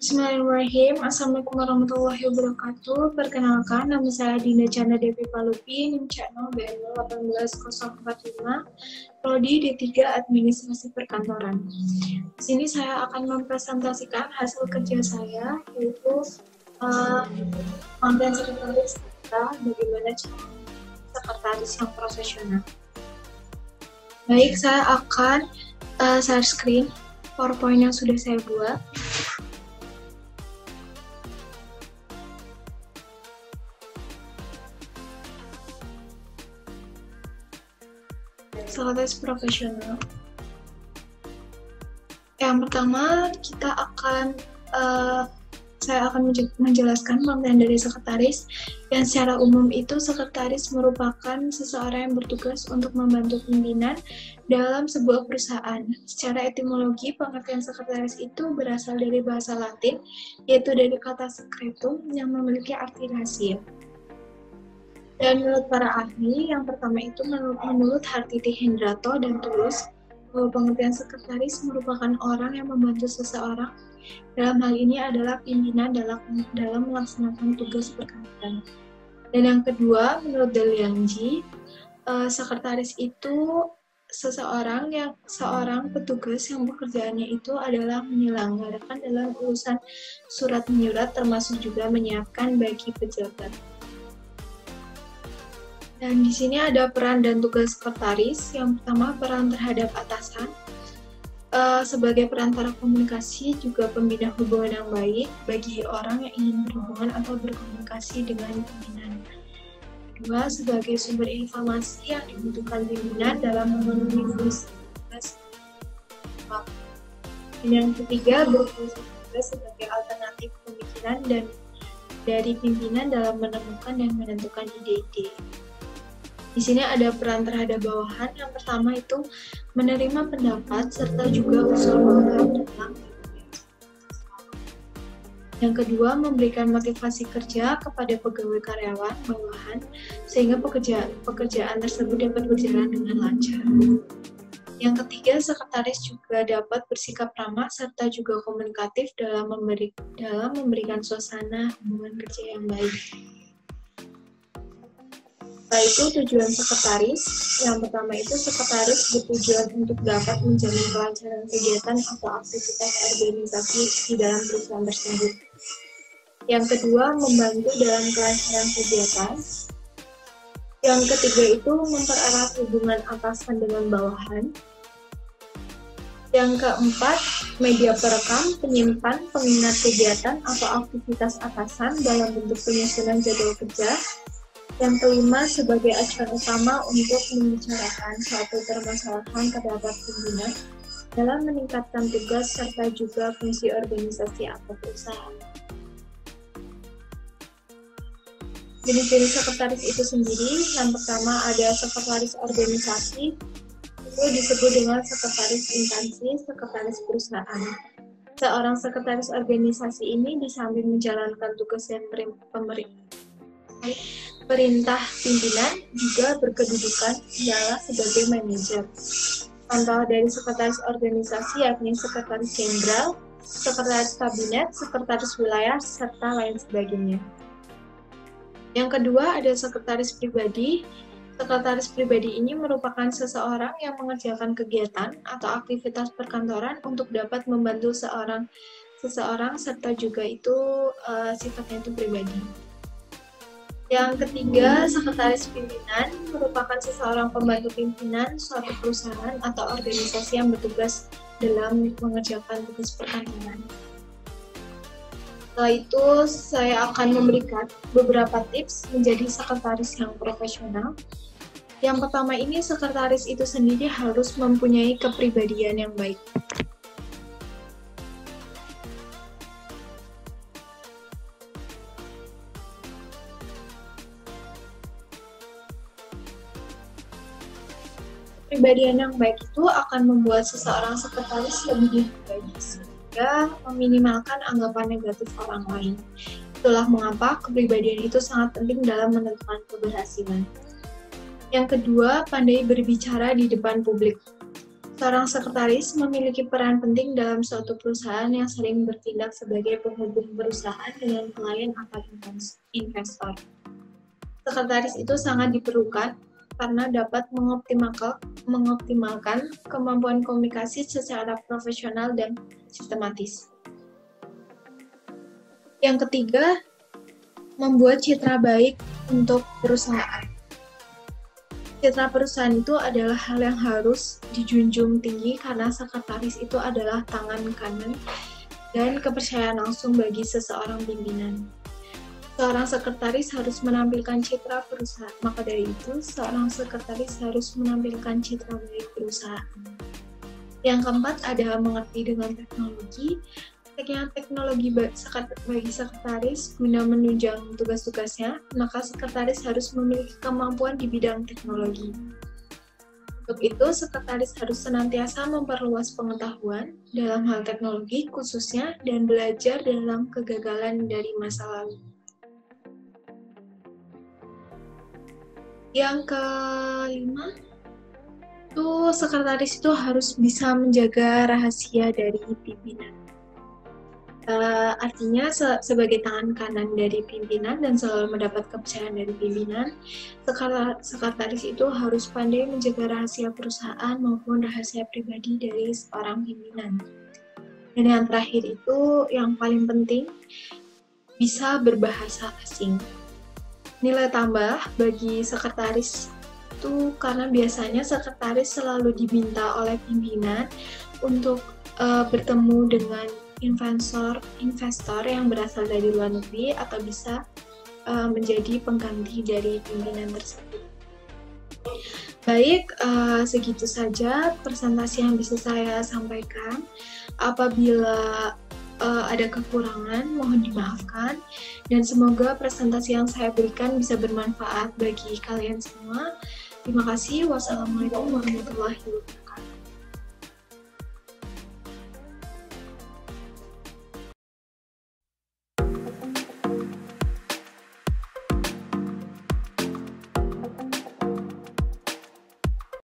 Bismillahirrahmanirrahim. Assalamualaikum warahmatullahi wabarakatuh. Perkenalkan, nama saya Dinda Chandra Devi Palupi, NIM channel BN 18045, Prodi D3 Administrasi Perkantoran. Di sini saya akan mempresentasikan hasil kerja saya, yaitu konten sekretaris kita, bagaimana cara sekretaris yang profesional. Baik, saya akan share screen PowerPoint yang sudah saya buat. Sekretaris profesional. Yang pertama saya akan menjelaskan pengertian dari sekretaris. Yang secara umum itu sekretaris merupakan seseorang yang bertugas untuk membantu pimpinan dalam sebuah perusahaan. Secara etimologi, pengertian sekretaris itu berasal dari bahasa Latin, yaitu dari kata secretum yang memiliki arti rahasia. Dan menurut para ahli, yang pertama itu menurut Hartiti Hendrato dan Tulus, bahwa pengertian sekretaris merupakan orang yang membantu seseorang, dalam hal ini adalah pimpinan dalam melaksanakan tugas perkantoran. Dan yang kedua, menurut Daliangji, sekretaris itu seorang petugas yang pekerjaannya itu adalah menyelenggarakan dalam urusan surat menyurat, termasuk juga menyiapkan bagi pejabat. Dan di sini ada peran dan tugas sekretaris. Yang pertama, peran terhadap atasan. Sebagai perantara komunikasi, juga pembina hubungan yang baik bagi orang yang ingin berhubungan atau berkomunikasi dengan pimpinan. Kedua, sebagai sumber informasi yang dibutuhkan pimpinan dalam memenuhi fungsi tugas. Dan yang ketiga, berfungsi sebagai alternatif pemikiran dan dari pimpinan dalam menemukan dan menentukan ide-ide. Di sini ada peran terhadap bawahan. Yang pertama itu menerima pendapat serta juga usul bawahan dalam. Yang kedua, memberikan motivasi kerja kepada pegawai karyawan bawahan sehingga pekerjaan tersebut dapat berjalan dengan lancar. Yang ketiga, sekretaris juga dapat bersikap ramah serta juga komunikatif dalam memberikan suasana hubungan kerja yang baik. Setelah itu, tujuan sekretaris. Yang pertama itu sekretaris bertujuan untuk dapat menjamin kelancaran kegiatan atau aktivitas organisasi di dalam perusahaan tersebut. Yang kedua, membantu dalam kelancaran kegiatan. Yang ketiga itu mempererat hubungan atasan dengan bawahan. Yang keempat, media perekam, penyimpan, pengingat kegiatan atau aktivitas atasan dalam bentuk penyusunan jadwal kerja. Yang kelima, sebagai acuan utama untuk membicarakan suatu permasalahan terhadap pimpinan dalam meningkatkan tugas serta juga fungsi organisasi atau perusahaan. Jenis-jenis sekretaris itu sendiri, yang pertama ada sekretaris organisasi, itu disebut dengan sekretaris instansi, sekretaris perusahaan. Seorang sekretaris organisasi ini di samping menjalankan tugas dan perintah pimpinan juga berkedudukan ialah sebagai manajer. Contoh dari sekretaris organisasi yakni sekretaris jenderal, sekretaris kabinet, sekretaris wilayah, serta lain sebagainya. Yang kedua ada sekretaris pribadi. Sekretaris pribadi ini merupakan seseorang yang mengerjakan kegiatan atau aktivitas perkantoran untuk dapat membantu seseorang serta juga itu sifatnya itu pribadi. Yang ketiga, sekretaris pimpinan merupakan seseorang pembantu pimpinan suatu perusahaan atau organisasi yang bertugas dalam mengerjakan tugas perkantoran. Setelah itu, saya akan memberikan beberapa tips menjadi sekretaris yang profesional. Yang pertama ini, sekretaris itu sendiri harus mempunyai kepribadian yang baik. Kepribadian yang baik itu akan membuat seseorang sekretaris lebih baik sehingga meminimalkan anggapan negatif orang lain. Itulah mengapa kepribadian itu sangat penting dalam menentukan keberhasilan. Yang kedua, pandai berbicara di depan publik. Seorang sekretaris memiliki peran penting dalam suatu perusahaan yang sering bertindak sebagai penghubung perusahaan dengan klien atau investor. Sekretaris itu sangat diperlukan karena dapat mengoptimalkan kemampuan komunikasi secara profesional dan sistematis. Yang ketiga, membuat citra baik untuk perusahaan. Citra perusahaan itu adalah hal yang harus dijunjung tinggi karena sekretaris itu adalah tangan kanan dan kepercayaan langsung bagi seseorang pimpinan. Seorang sekretaris harus menampilkan citra perusahaan, maka dari itu seorang sekretaris harus menampilkan citra baik perusahaan. Yang keempat adalah mengerti dengan teknologi. Teknologi bagi sekretaris guna menunjang tugas-tugasnya, maka sekretaris harus memiliki kemampuan di bidang teknologi. Untuk itu, sekretaris harus senantiasa memperluas pengetahuan dalam hal teknologi khususnya dan belajar dalam kegagalan dari masa lalu. Yang kelima, sekretaris itu harus bisa menjaga rahasia dari pimpinan. Artinya sebagai tangan kanan dari pimpinan dan selalu mendapat kepercayaan dari pimpinan, sekretaris itu harus pandai menjaga rahasia perusahaan maupun rahasia pribadi dari seorang pimpinan. Dan yang terakhir itu, yang paling penting, bisa berbahasa asing. Nilai tambah bagi sekretaris itu karena biasanya sekretaris selalu diminta oleh pimpinan untuk bertemu dengan investor yang berasal dari luar negeri atau bisa menjadi pengganti dari pimpinan tersebut. Baik, segitu saja presentasi yang bisa saya sampaikan. Apabila ada kekurangan, mohon dimaafkan. Dan semoga presentasi yang saya berikan bisa bermanfaat bagi kalian semua. Terima kasih. Wassalamualaikum warahmatullahi wabarakatuh.